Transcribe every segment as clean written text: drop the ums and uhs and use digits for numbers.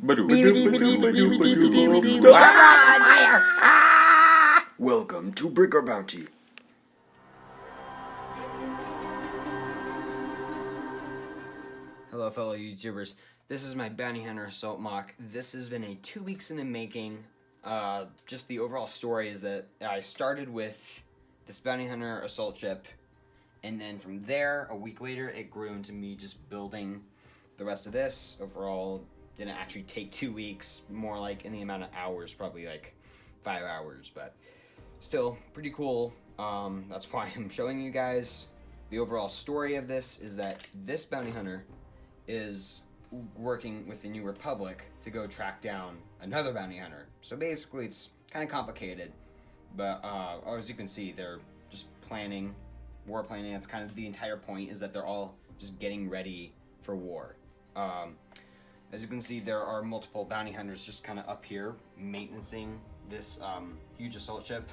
Welcome to Brick or Bounty. Hello fellow YouTubers, this is my Bounty Hunter Assault mock. This has been a 2 weeks in the making. Just the overall story is that I started with this Bounty Hunter Assault ship, and then from there, a week later, it grew into me just building the rest of this. Overall, didn't actually take 2 weeks, more like in the amount of hours, probably like 5 hours, but still pretty cool. That's why I'm showing you guys. The overall story of this is that this bounty hunter is working with the New Republic to go track down another bounty hunter. So basically it's kind of complicated, but as you can see, they're just planning, war planning. That's kind of the entire point, is that they're all just getting ready for war. As you can see, there are multiple bounty hunters just kind of up here maintaining this huge assault ship.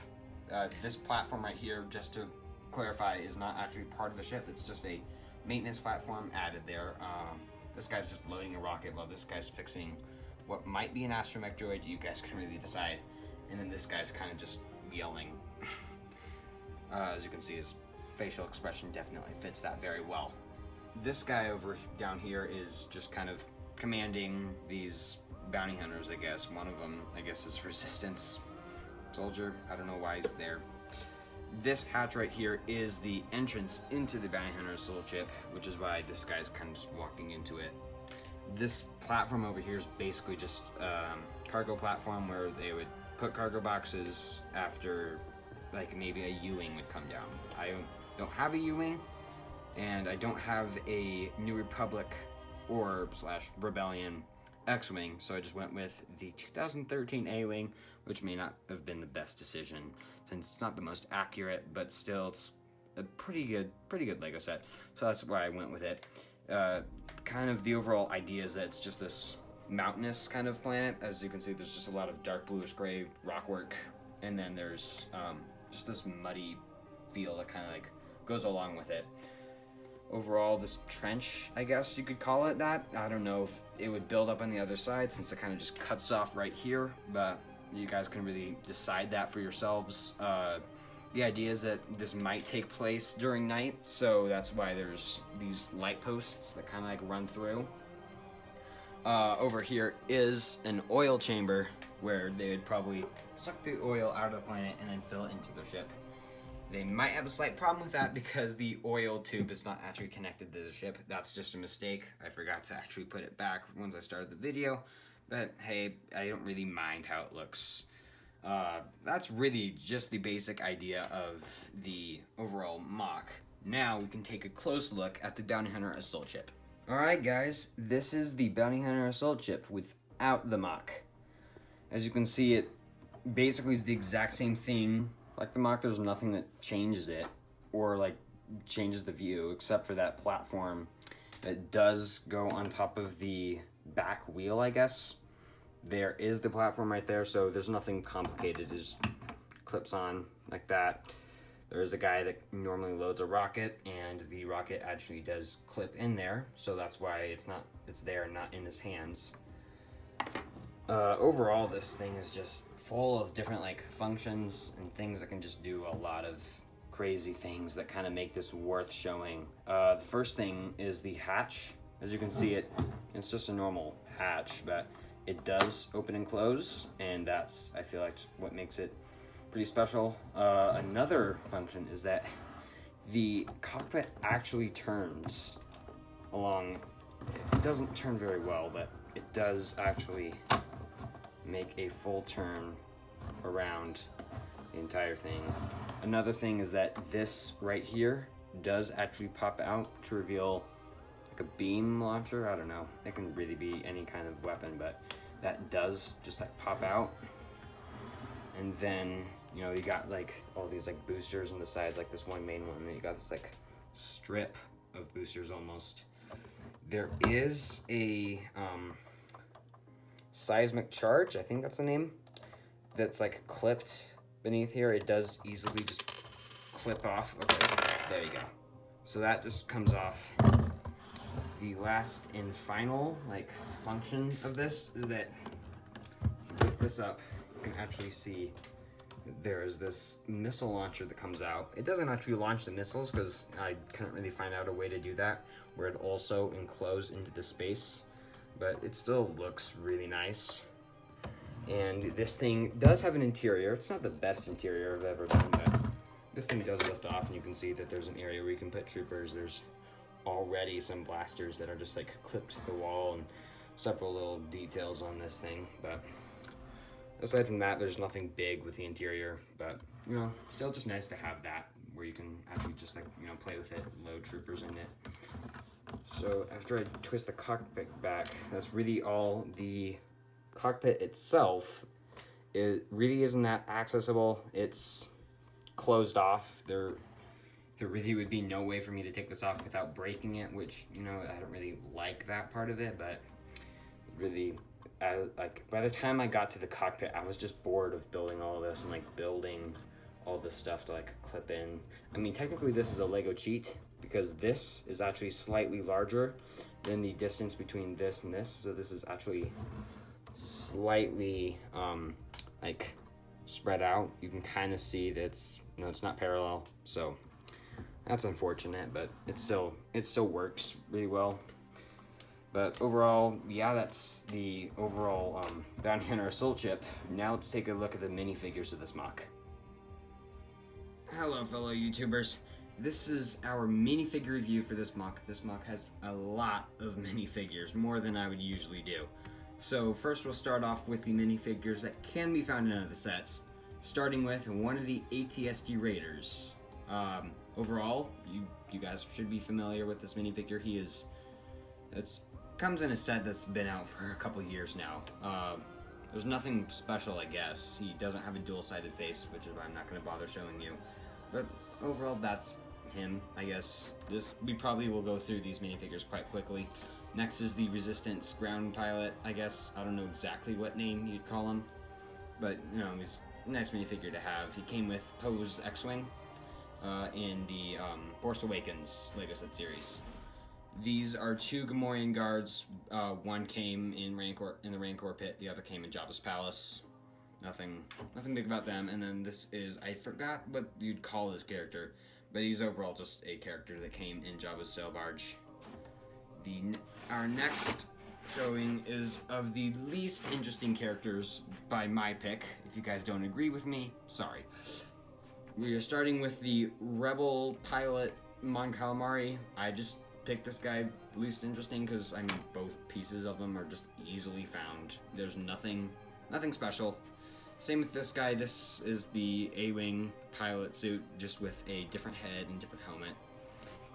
This platform right here, just to clarify, is not actually part of the ship. It's just a maintenance platform added there. This guy's just loading a rocket while this guy's fixing what might be an astromech droid. You guys can really decide. And then this guy's kind of just yelling. As you can see, his facial expression definitely fits that very well. This guy over down here is just kind of commanding these bounty hunters, I guess. One of them, I guess, is resistance soldier. I don't know why he's there. This hatch right here is the entrance into the bounty hunter assault ship, which is why this guy's kind of just walking into it. This platform over here is basically just cargo platform where they would put cargo boxes after, like, maybe a U-wing would come down. I don't have a U-wing, and I don't have a New Republic or / Rebellion X-Wing, so I just went with the 2013 A-Wing, which may not have been the best decision, since it's not the most accurate, but still it's a pretty good Lego set. So that's why I went with it. Kind of the overall idea is that it's just this mountainous kind of planet. As you can see, there's just a lot of dark bluish gray rockwork, and then there's just this muddy feel that kind of like goes along with it. Overall, this trench, I guess you could call it that. I don't know if it would build up on the other side, since it kind of just cuts off right here, but you guys can really decide that for yourselves. The idea is that this might take place during night, so that's why there's these light posts that kind of like run through. Over here is an oil chamber where they would probably suck the oil out of the planet and then fill it into their ship. They might have a slight problem with that because the oil tube is not actually connected to the ship. That's just a mistake. I forgot to actually put it back once I started the video. But hey, I don't really mind how it looks. That's really just the basic idea of the overall mock. Now we can take a close look at the Bounty Hunter Assault Ship. Alright guys, this is the Bounty Hunter Assault Ship without the mock. As you can see, it basically is the exact same thing. Like the mock, there's nothing that changes it or like changes the view except for that platform that does go on top of the back wheel, I guess. There is the platform right there, so there's nothing complicated. It just clips on like that. There is a guy that normally loads a rocket, and the rocket actually does clip in there, so that's why it's there, not in his hands. Overall, this thing is just full of different like functions and things that can just do a lot of crazy things that kind of make this worth showing. The first thing is the hatch. As you can see, it's just a normal hatch, but it does open and close, and that's, I feel like, what makes it pretty special. Another function is that the cockpit actually turns along. It doesn't turn very well, but it does actually make a full turn around the entire thing. Another thing is that this right here does actually pop out to reveal like a beam launcher. I don't know, it can really be any kind of weapon, but that does just like pop out. And then, you know, you got like all these like boosters on the side, like this one main one, and then you got this like strip of boosters almost. There is a seismic charge, I think that's the name, that's like clipped beneath here. It does easily just clip off. Okay, there you go. So that just comes off the last and final function of this is that lift this up, you can actually see there is this missile launcher that comes out. It doesn't actually launch the missiles because I couldn't really find out a way to do that where it also enclosed into the space, but it still looks really nice. And this thing does have an interior. It's not the best interior I've ever done, but this thing does lift off, and you can see that there's an area where you can put troopers. There's already some blasters that are just clipped to the wall, and several little details on this thing. But aside from that, there's nothing big with the interior. But still just nice to have that where you can actually just play with it, load troopers in it. So after I twist the cockpit back, that's really all. The cockpit itself, it really isn't that accessible. It's closed off. There really would be no way for me to take this off without breaking it, which I don't really like that part of it. But really, by the time I got to the cockpit, I was just bored of building all this and building all this stuff to clip in. I mean, technically this is a Lego cheat because this is actually slightly larger than the distance between this and this, so this is actually slightly spread out. You can kind of see that it's not parallel, so that's unfortunate, but it still works really well. But overall, yeah, that's the overall Bounty Hunter Assault ship. Now let's take a look at the minifigures of this mock. Hello, fellow YouTubers. This is our minifigure review for this mock. This mock has a lot of minifigures, more than I would usually do. So first we'll start off with the minifigures that can be found in other sets, starting with one of the ATSD Raiders. Overall, you guys should be familiar with this minifigure. It comes in a set that's been out for a couple years now. There's nothing special, I guess. He doesn't have a dual-sided face, which is why I'm not going to bother showing you. But overall, that's him, I guess. We probably will go through these minifigures quite quickly. Next is the Resistance ground pilot, I guess. I don't know exactly what name you'd call him, but he's a nice minifigure to have. He came with Poe's X-Wing in the Force Awakens Lego set series. These are two Gamorrean guards. One came in the Rancor pit, the other came in Jabba's palace. Nothing big about them. And then this is, I forgot what you'd call this character, but he's overall just a character that came in Jabba's sail barge. Our next showing is of the least interesting characters by my pick. If you guys don't agree with me, sorry. We are starting with the Rebel pilot Mon Calamari. I just picked this guy least interesting because both pieces of them are just easily found. There's nothing special. Same with this guy. This is the A-Wing pilot suit, just with a different head and different helmet.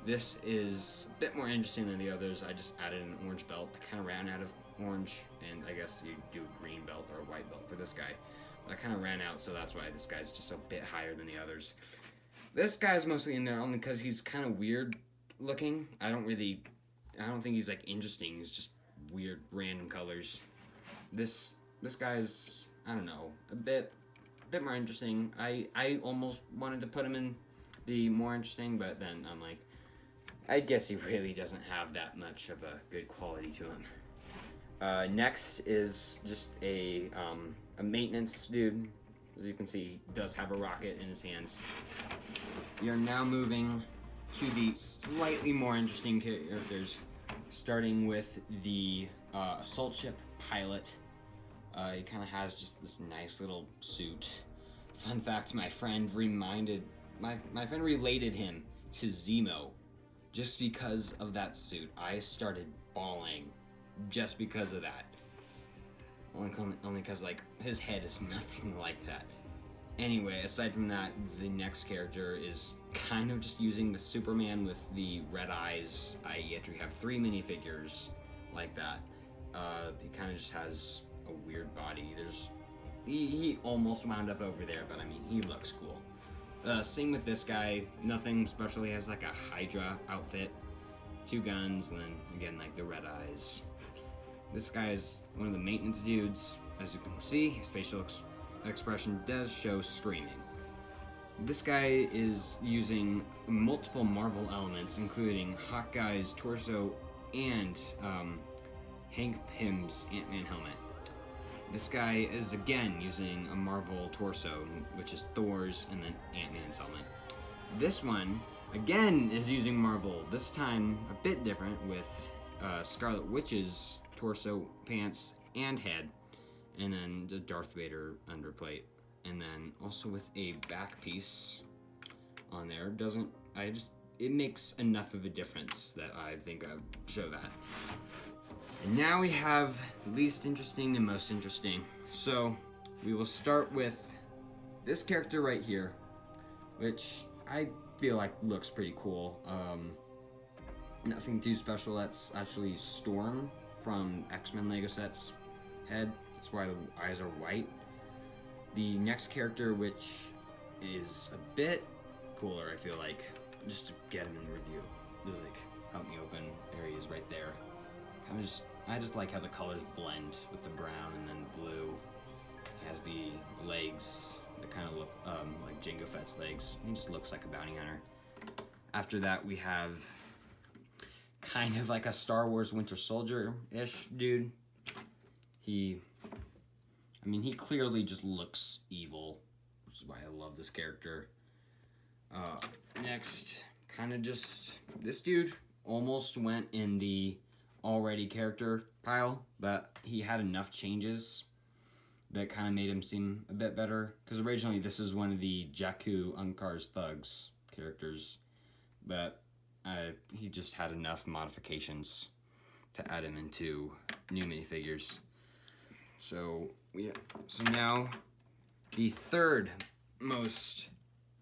This is a bit more interesting than the others. I just added an orange belt. I kind of ran out of orange, and I guess you do a green belt or a white belt for this guy. But I kind of ran out, so that's why this guy's just a bit higher than the others. This guy's mostly in there only because he's kind of weird looking. I don't think he's interesting. He's just weird, random colors. This guy's, I don't know, a bit more interesting. I almost wanted to put him in the more interesting, but then I'm like, I guess he really doesn't have that much of a good quality to him. Next is just a maintenance dude. As you can see, he does have a rocket in his hands. We are now moving to the slightly more interesting characters, starting with the Assault ship pilot. He kind of has just this nice little suit. Fun fact, my friend related him to Zemo just because of that suit. I started bawling just because of that. Only because his head is nothing like that. Anyway, aside from that, the next character is kind of just using the Superman with the red eyes. I actually have 3 minifigures like that. He kind of just has a weird body. He almost wound up over there, but I mean, he looks cool. Same with this guy. Nothing special. He has a Hydra outfit, 2 guns, and then again the red eyes. This guy is one of the maintenance dudes. As you can see, his facial expression does show screaming. This guy is using multiple Marvel elements, including Hawkeye's torso and Hank Pym's Ant-Man helmet. This guy is again using a Marvel torso, which is Thor's and then Ant-Man's helmet. This one, again, is using Marvel, this time a bit different with Scarlet Witch's torso, pants, and head, and then the Darth Vader underplate, and then also with a back piece on there. It makes enough of a difference that I think I'd show that. And now we have least interesting and most interesting. So we will start with this character right here, which I feel like looks pretty cool. Nothing too special. That's actually Storm from X-Men Lego sets head. That's why the eyes are white. The next character, which is a bit cooler, I feel like, just to get him in the review. Just like help me open. There he is, right there. I just like how the colors blend with the brown and then the blue. He has the legs that kind of look like Jango Fett's legs. He just looks like a bounty hunter. After that, we have kind of like a Star Wars Winter Soldier-ish dude. He clearly just looks evil, which is why I love this character. Next, kind of just, this dude almost went in the already character pile, but he had enough changes that kind of made him seem a bit better. Because originally this is one of the Jakku Unkar's Thugs characters, but he just had enough modifications to add him into new minifigures. So now the third most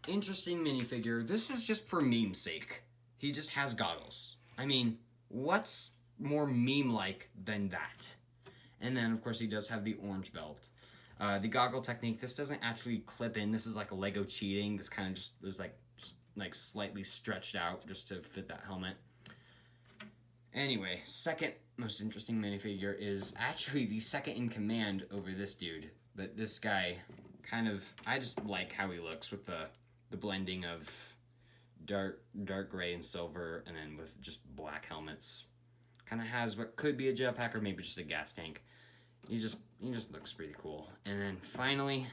interesting minifigure. This is just for meme's sake. He just has goggles. I mean, what's more meme-like than that? And then, of course, he does have the orange belt. The goggle technique, this doesn't actually clip in. This is like a Lego cheating. This kind of just is like slightly stretched out just to fit that helmet. Anyway, second most interesting minifigure is actually the second in command over this dude. But this guy, I just like how he looks with the blending of dark gray and silver, and then with just black helmets. Kind of has what could be a jetpack or maybe just a gas tank. He just looks pretty cool. And then finally,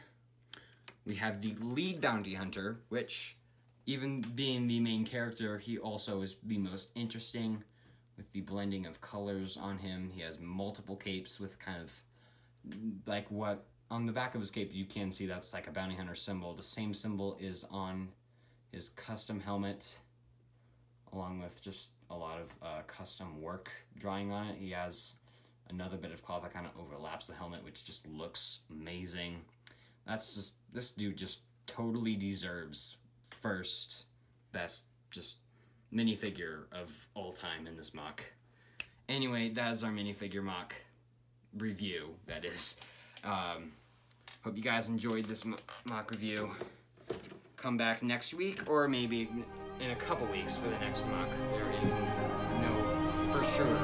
we have the lead bounty hunter, which, even being the main character, he also is the most interesting with the blending of colors on him. He has multiple capes with kind of like what on the back of his cape you can see that's like a bounty hunter symbol. The same symbol is on his custom helmet, along with just a lot of custom work drawing on it. He has another bit of cloth that kind of overlaps the helmet, which just looks amazing. This dude just totally deserves first best just minifigure of all time in this mock. Anyway, that is our minifigure mock review, that is. Hope you guys enjoyed this mock review. Come back next week, or maybe in a couple weeks for the next mock. There is no for sure